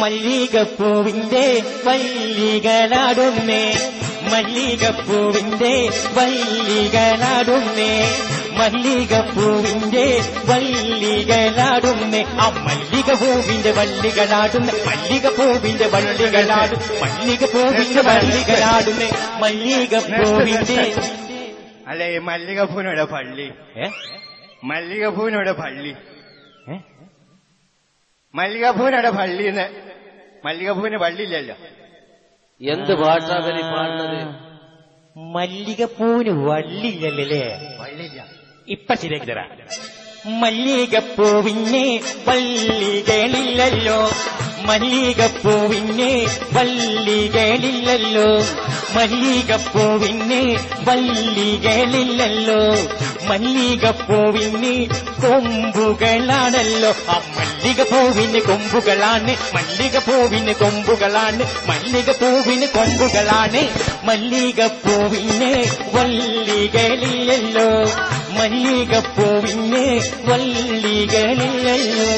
മല്ലികപ്പൂവിന്റെ വള്ളികളാടുന്നേ, മല്ലികപ്പൂവിന്റെ വള്ളികളാടുന്നേ, മല്ലികപ്പൂവിന്റെ വള്ളികളാടുന്നേ, ആ മല്ലികപ്പൂവിന്റെ വള്ളികളാടുന്നേ, മല്ലികപ്പൂവിന്റെ വള്ളികളാടും, മല്ലികപ്പൂവിന്റെ വള്ളികളാടുന്നേ, മല്ലികപ്പൂവിന്റെ. അല്ലെ ഈ മല്ലികപ്പൂവിനോടെ പള്ളി, മല്ലികപ്പൂവിനോടെ പള്ളി, മല്ലികപ്പൂവിനോടെ പള്ളിന്ന്. മല്ലികപ്പൂവിന് പള്ളിയില്ലല്ലോ. എന്ത് പാട്ടാകരി പാടുന്നത്? മല്ലികപ്പൂവിന് വള്ളിയില്ലല്ലേ? പള്ളിയില്ല. ഇപ്പൊ ശരിയാക്കി തരാം. മല്ലികപ്പൂവിന് വള്ളികളില്ലല്ലോ, മല്ലികപ്പൂവിന് വള്ളികളില്ലല്ലോ, മല്ലികപ്പൂവിന് വള്ളികളില്ലല്ലോ, മല്ലികപ്പൂവിന് കൊമ്പുകളാണല്ലോ, ആ മല്ലികപ്പൂവിന് കൊമ്പുകളാണ്, മല്ലികപ്പൂവിന് കൊമ്പുകളാണ്, മല്ലികപ്പൂവിന് കൊമ്പുകളാണ്, മല്ലികപ്പൂവിന് വള്ളികളില്ലല്ലോ, മല്ലികപ്പൂവിന് വള്ളികളില്ലല്ലോ.